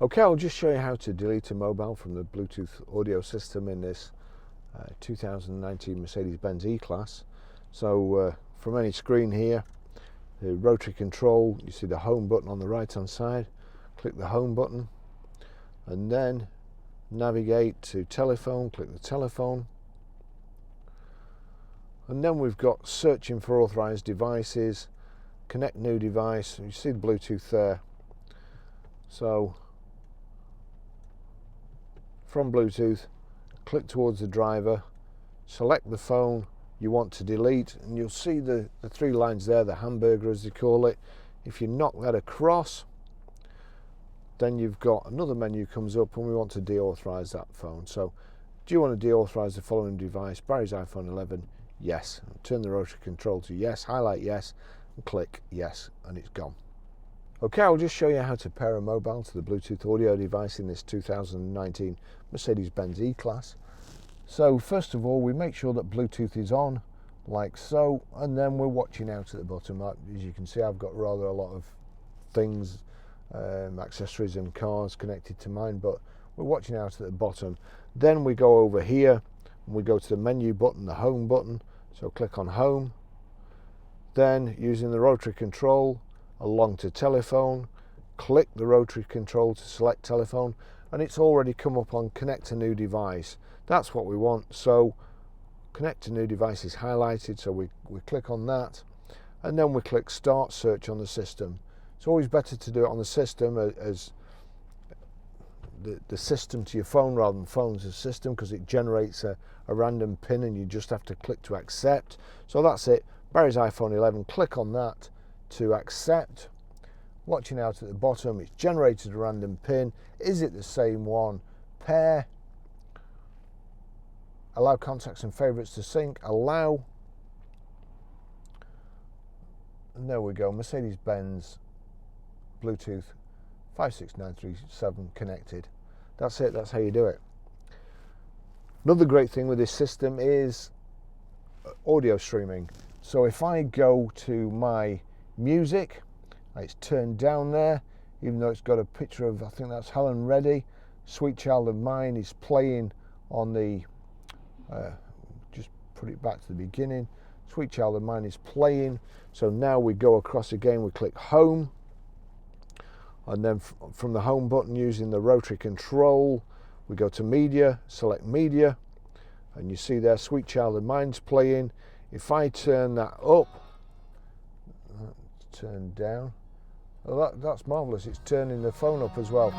Okay, I'll just show you how to delete a mobile from the Bluetooth audio system in this 2019 Mercedes-Benz E-Class. So from any screen here, the rotary control, you see the home button on the right hand side. Click the home button and then navigate to telephone, click the telephone. And then we've got searching for authorized devices, connect new device. You see the Bluetooth there. So from Bluetooth, click towards the driver, select the phone you want to delete, and you'll see the three lines there, the hamburger as they call it. If you knock that across, then you've got another menu comes up and we want to deauthorize that phone. So do you want to deauthorize the following device? Barry's iPhone 11, yes. Turn the rotary control to yes, highlight yes, and click yes, and it's gone. Okay, I'll just show you how to pair a mobile to the Bluetooth audio device in this 2019 Mercedes-Benz E-Class. So first of all, we make sure that Bluetooth is on, like so, and then we're watching out at the bottom. As you can see, I've got rather a lot of things, accessories and cars connected to mine, but we're watching out at the bottom. Then we go over here and we go to the menu button, the home button. So click on home. Then using the rotary control along to telephone, click the rotary control to select telephone, and it's already come up on connect a new device. That's what we want. So connect a new device is highlighted, so we click on that, and then we click start search on the system. It's always better to do it on the system as the system to your phone rather than phone to the system, because it generates a random pin and you just have to click to accept. So that's it, Barry's iPhone 11, click on that to accept. Watching out at the bottom, it's generated a random pin. Is it the same one? Pair. Allow contacts and favorites to sync. Allow. And there we go, Mercedes-Benz Bluetooth 56937 connected. That's it, that's how you do it. Another great thing with this system is audio streaming. So if I go to my music, it's turned down there, even though it's got a picture of, I think that's Helen Reddy. Sweet Child of Mine is playing on the, just put it back to the beginning. Sweet Child of Mine is playing. So now we go across again, we click home, and then from the home button using the rotary control, we go to media, select media, and you see there Sweet Child of Mine's playing. If I turn that up, turn down. Well, that's marvellous. It's turning the phone up as well.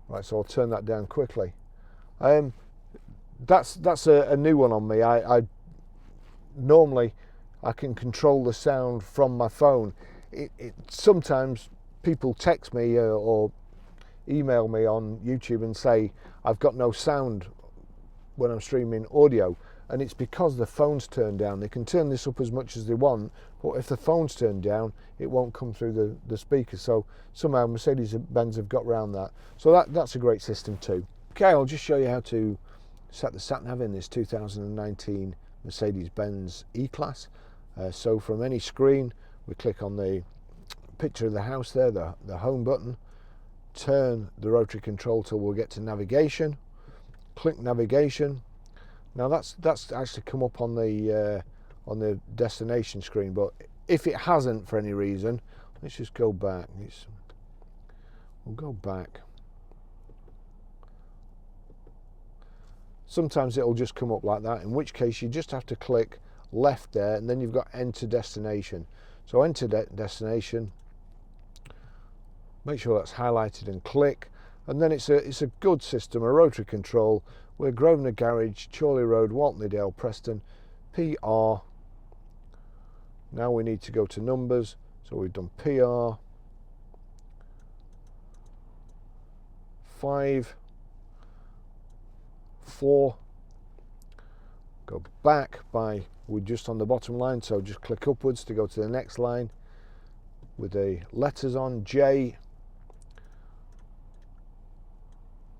Right, so I'll turn that down quickly. That's a new one on me. I normally I can control the sound from my phone. Sometimes people text me or email me on YouTube and say I've got no sound when I'm streaming audio, and it's because the phone's turned down. They can turn this up as much as they want, but if the phone's turned down, it won't come through the speaker. So somehow Mercedes-Benz have got around that. So that's a great system too. Okay, I'll just show you how to set the sat-nav in this 2019 Mercedes-Benz E-Class. So from any screen, we click on the picture of the house there, the home button, turn the rotary control till we'll get to navigation, click navigation. Now that's actually come up on the destination screen, but if it hasn't for any reason, let's just go back. We'll go back. Sometimes it'll just come up like that, in which case you just have to click left there, and then you've got enter destination. So enter destination, make sure that's highlighted and click, and then it's a good system, a rotary control. We're Grosvenor Garage, Chorley Road, Waltleydale, Preston, PR. Now we need to go to numbers, so we've done PR 5 4. Go back by, we're just on the bottom line, so just click upwards to go to the next line with the letters on, J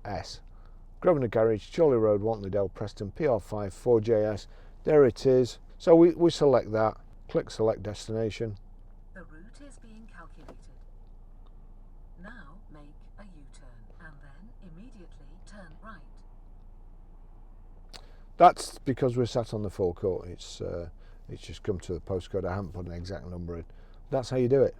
S. Grosvenor Garage, Chorley Road, Waltleydale, Preston, PR5 4JS. There it is. So we select that, click select destination. The route is being calculated. Now make a U-turn and then immediately turn right. That's because we're sat on the forecourt. It's just come to the postcode. I haven't put an exact number in. That's how you do it.